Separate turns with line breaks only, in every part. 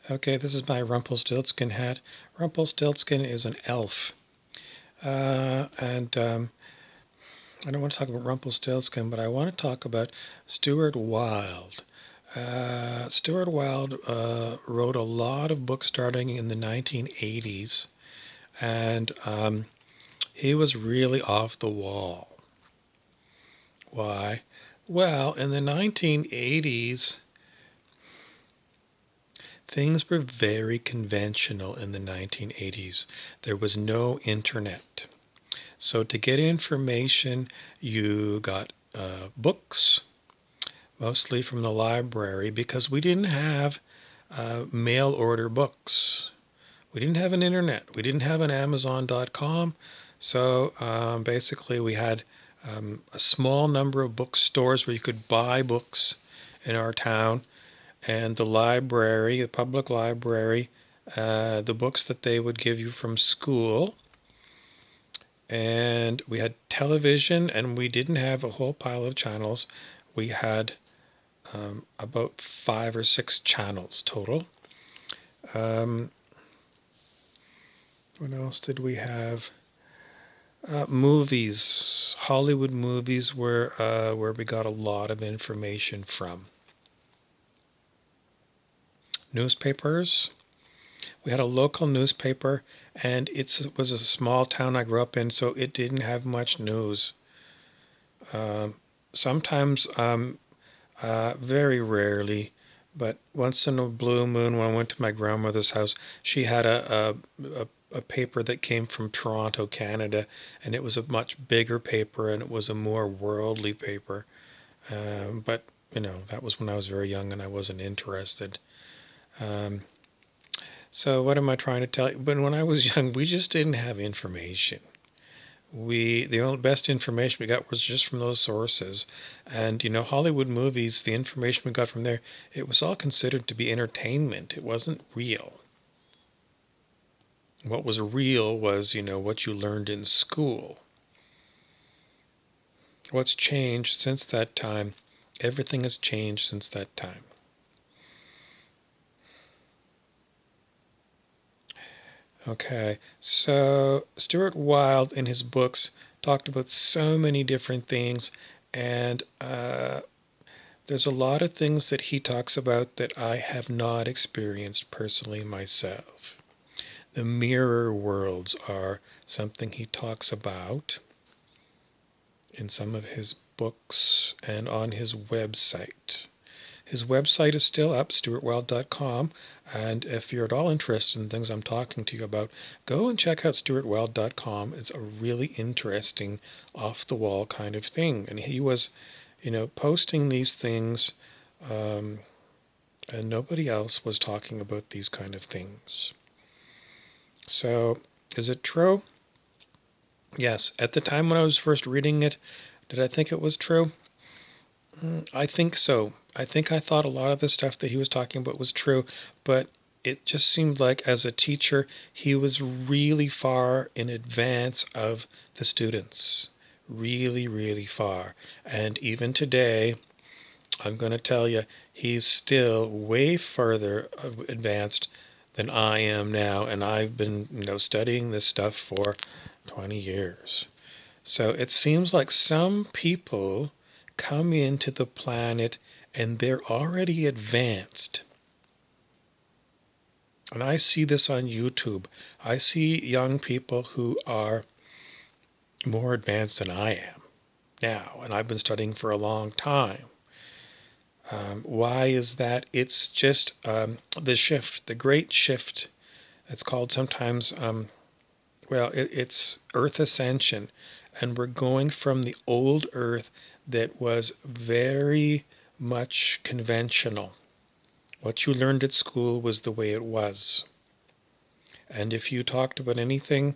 Okay, this is my Rumpelstiltskin hat. Rumpelstiltskin is an elf. And I don't want to talk about Rumpelstiltskin, but I want to talk about Stuart Wilde. Stuart Wilde wrote a lot of books starting in the 1980s, and he was really off the wall. Why? Well, in the 1980s, things were very conventional in the 1980s. There was no internet. So to get information, you got books, mostly from the library, because we didn't have mail order books. We didn't have an internet. We didn't have an Amazon.com. So basically we had a small number of bookstores where you could buy books in our town, and the library, the public library, the books that they would give you from school. And we had television, and we didn't have a whole pile of channels. We had about 5 or 6 channels total. What else did we have? Movies, Hollywood movies, where we got a lot of information from. Newspapers. We had a local newspaper, and it was a small town I grew up in, so it didn't have much news. Sometimes, very rarely, but once in a blue moon, when I went to my grandmother's house, she had a paper that came from Toronto, Canada, and it was a much bigger paper, and it was a more worldly paper. But, that was when I was very young and I wasn't interested. So what am I trying to tell you? But when I was young, we just didn't have information. The only best information we got was just from those sources. And, Hollywood movies, the information we got from there, it was all considered to be entertainment. It wasn't real. What was real was, what you learned in school. What's changed since that time? Everything has changed since that time. Okay, so Stuart Wilde in his books talked about so many different things, and there's a lot of things that he talks about that I have not experienced personally myself. The mirror worlds are something he talks about in some of his books and on his website. His website is still up, stuartwilde.com, and if you're at all interested in things I'm talking to you about, go and check out stuartwilde.com. It's a really interesting, off-the-wall kind of thing. And he was, posting these things, and nobody else was talking about these kind of things. So, is it true? Yes. At the time when I was first reading it, did I think it was true? I think so. I think I thought a lot of the stuff that he was talking about was true, but it just seemed like as a teacher, he was really far in advance of the students. Really, really far. And even today, I'm going to tell you, he's still way further advanced than I am now, and I've been, studying this stuff for 20 years. So it seems like some people come into the planet and they're already advanced. And I see this on YouTube. I see young people who are more advanced than I am now, and I've been studying for a long time. Why is that? It's just the shift, the great shift. It's called sometimes, it's Earth ascension. And we're going from the old Earth that was very much conventional. What you learned at school was the way it was. And if you talked about anything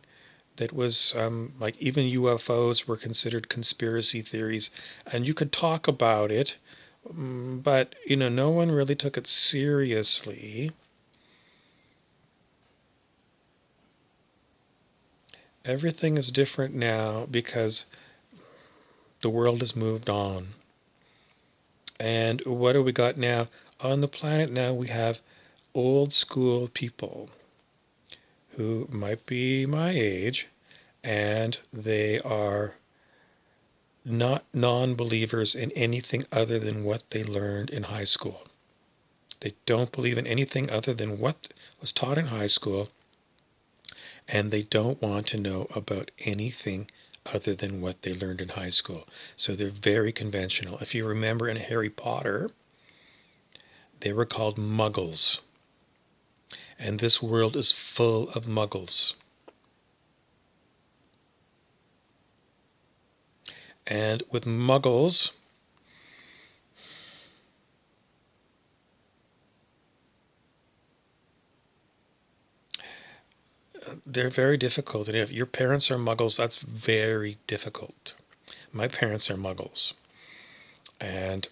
that was like even UFOs were considered conspiracy theories, and you could talk about it, but no one really took it seriously. Everything is different now because the world has moved on. And what do we got now? On the planet now we have old school people who might be my age, and they are not non-believers in anything other than what they learned in high school. They don't believe in anything other than what was taught in high school, and they don't want to know about anything other than what they learned in high school. So they're very conventional. If you remember in Harry Potter, they were called muggles. And this world is full of muggles. And with muggles, they're very difficult. And if your parents are muggles, that's very difficult. My parents are muggles. And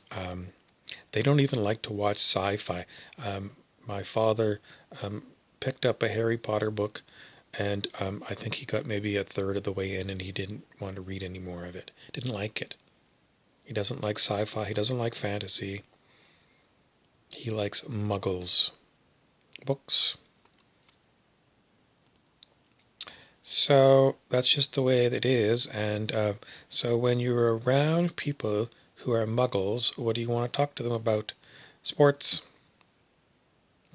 they don't even like to watch sci-fi. My father picked up a Harry Potter book, and I think he got maybe a third of the way in, and he didn't want to read any more of it. Didn't like it. He doesn't like sci-fi. He doesn't like fantasy. He likes muggles books. So that's just the way it is. And so when you're around people who are muggles, what do you want to talk to them about? Sports.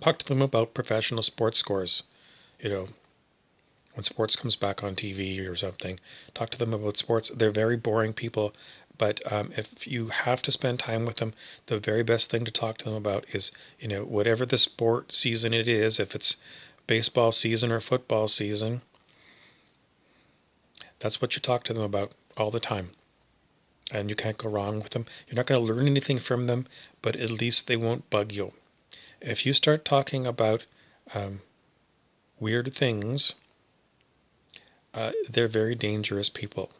Talk to them about professional sports scores. You know, when sports comes back on TV or something, talk to them about sports. They're very boring people, but if you have to spend time with them, the very best thing to talk to them about is, whatever the sport season it is, if it's baseball season or football season, that's what you talk to them about all the time. And you can't go wrong with them. You're not going to learn anything from them, but at least they won't bug you. If you start talking about weird things, they're very dangerous people,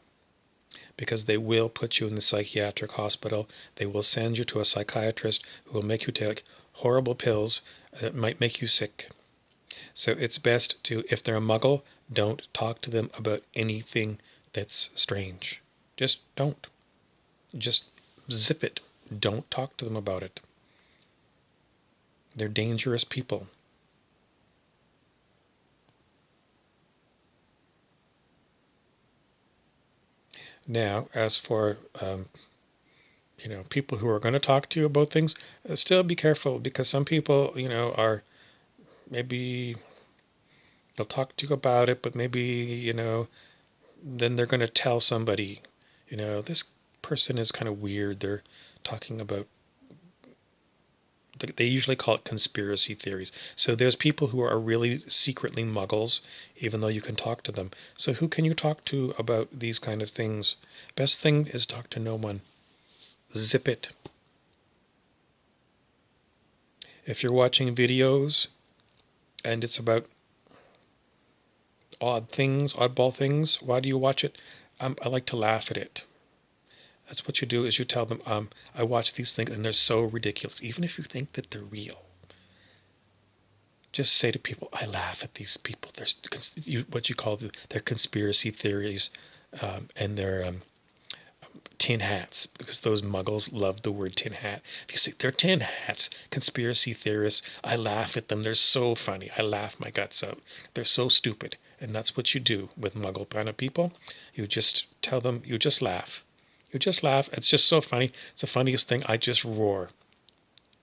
because they will put you in the psychiatric hospital. They will send you to a psychiatrist who will make you take horrible pills that might make you sick. So it's best to, if they're a muggle, don't talk to them about anything that's strange. Just don't. Just zip it. Don't talk to them about it. They're dangerous people. Now, as for people who are going to talk to you about things, still be careful, because some people, are maybe they'll talk to you about it, but maybe, then they're going to tell somebody, this person is kind of weird. They're talking about, they usually call it conspiracy theories. So there's people who are really secretly muggles, even though you can talk to them. So who can you talk to about these kind of things? Best thing is talk to no one. Zip it. If you're watching videos and it's about oddball things, why do you watch it? I like to laugh at it. That's what you do, is you tell them, I watch these things and they're so ridiculous, even if you think that they're real. Just say to people, I laugh at these people. There's what you call their conspiracy theories, and their tin hats, because those muggles love the word tin hat. If you say they're tin hats, conspiracy theorists, I laugh at them. They're so funny. I laugh my guts out. They're so stupid. And that's what you do with muggle kind of people. You just tell them, you just laugh. You just laugh. It's just so funny. It's the funniest thing. I just roar,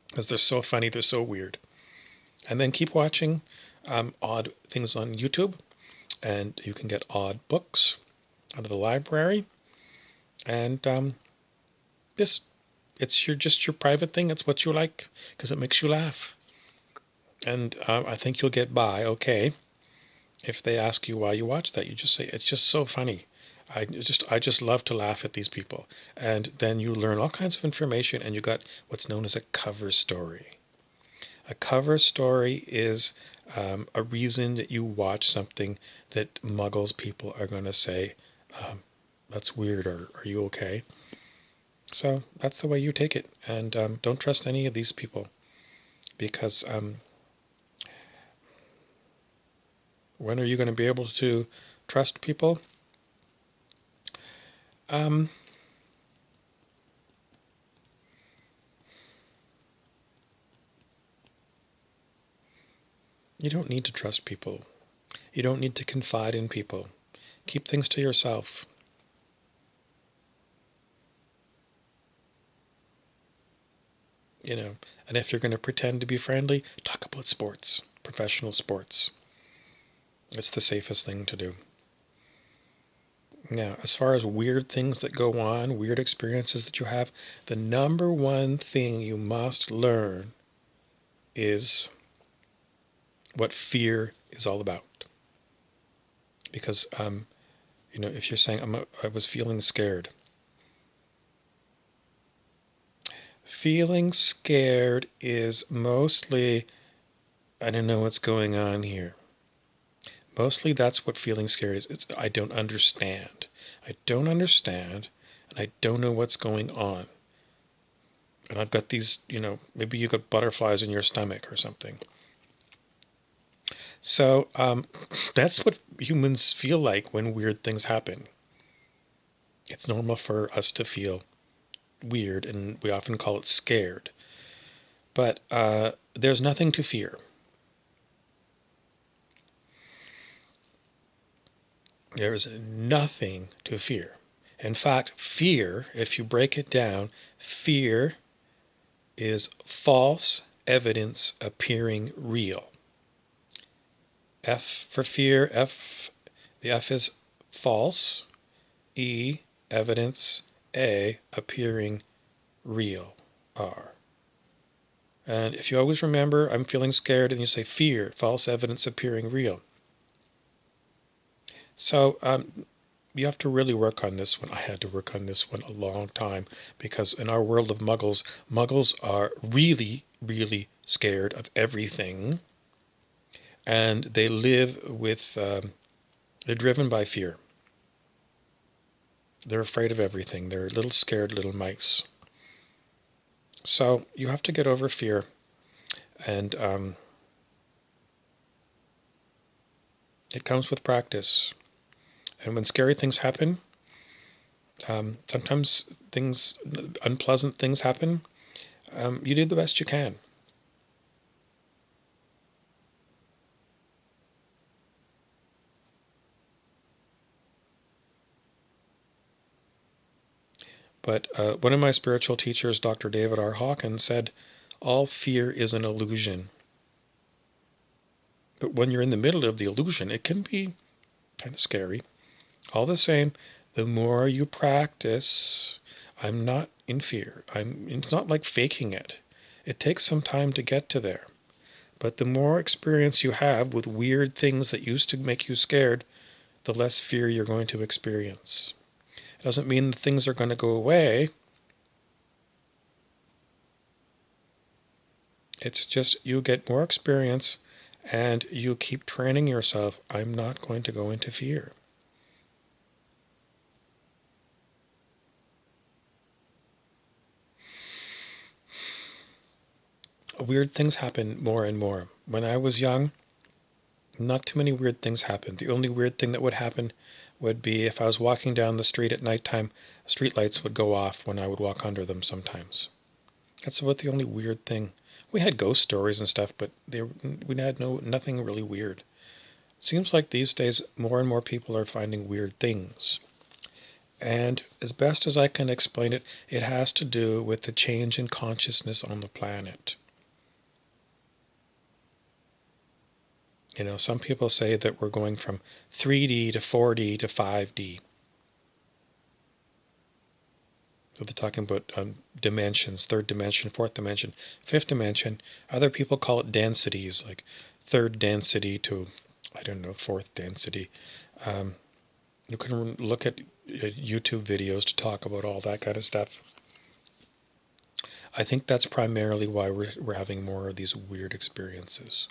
because they're so funny. They're so weird. And then keep watching odd things on YouTube. And you can get odd books out of the library. And just, it's just your private thing. It's what you like, because it makes you laugh. And I think you'll get by okay. If they ask you why you watch that, you just say, it's just so funny. I just love to laugh at these people. And then you learn all kinds of information, and you got what's known as a cover story. A cover story is a reason that you watch something that muggles people are going to say, that's weird, or are you okay? So that's the way you take it. And don't trust any of these people, because when are you going to be able to trust people? You don't need to trust people. You don't need to confide in people. Keep things to yourself. And if you're going to pretend to be friendly, talk about sports, professional sports. It's the safest thing to do. Now, as far as weird things that go on, weird experiences that you have, the number one thing you must learn is what fear is all about. Because, if you're saying, I was feeling scared. Feeling scared is mostly, I don't know what's going on here. Mostly that's what feeling scared is. It's I don't understand. I don't understand, and I don't know what's going on. And I've got these, maybe you got butterflies in your stomach or something. So that's what humans feel like when weird things happen. It's normal for us to feel weird, and we often call it scared. But there's nothing to fear. There is nothing to fear. In fact, fear, if you break it down, fear is false evidence appearing real. F for fear, the F is false, E, evidence, A, appearing real, R. And if you always remember, I'm feeling scared, and you say fear, false evidence appearing real. So you have to really work on this one. I had to work on this one a long time, because in our world of muggles, muggles are really, really scared of everything. And they live with, they're driven by fear. They're afraid of everything. They're little scared little mice. So you have to get over fear. And it comes with practice. And when scary things happen, sometimes unpleasant things happen, you do the best you can. But one of my spiritual teachers, Dr. David R. Hawkins, said, all fear is an illusion. But when you're in the middle of the illusion, it can be kind of scary. All the same, the more you practice, I'm not in fear. It's not like faking it. It takes some time to get to there. But the more experience you have with weird things that used to make you scared, the less fear you're going to experience. It doesn't mean that things are going to go away. It's just you get more experience and you keep training yourself. I'm not going to go into fear. Weird things happen more and more. When I was young, not too many weird things happened. The only weird thing that would happen would be if I was walking down the street at nighttime, street lights would go off when I would walk under them sometimes. That's about the only weird thing. We had ghost stories and stuff, but we had nothing really weird. It seems like these days more and more people are finding weird things. And as best as I can explain it, it has to do with the change in consciousness on the planet. Some people say that we're going from 3D to 4D to 5D. So they're talking about dimensions, third dimension, fourth dimension, fifth dimension. Other people call it densities, like third density to, I don't know, fourth density. You can look at YouTube videos to talk about all that kind of stuff. I think that's primarily why we're having more of these weird experiences.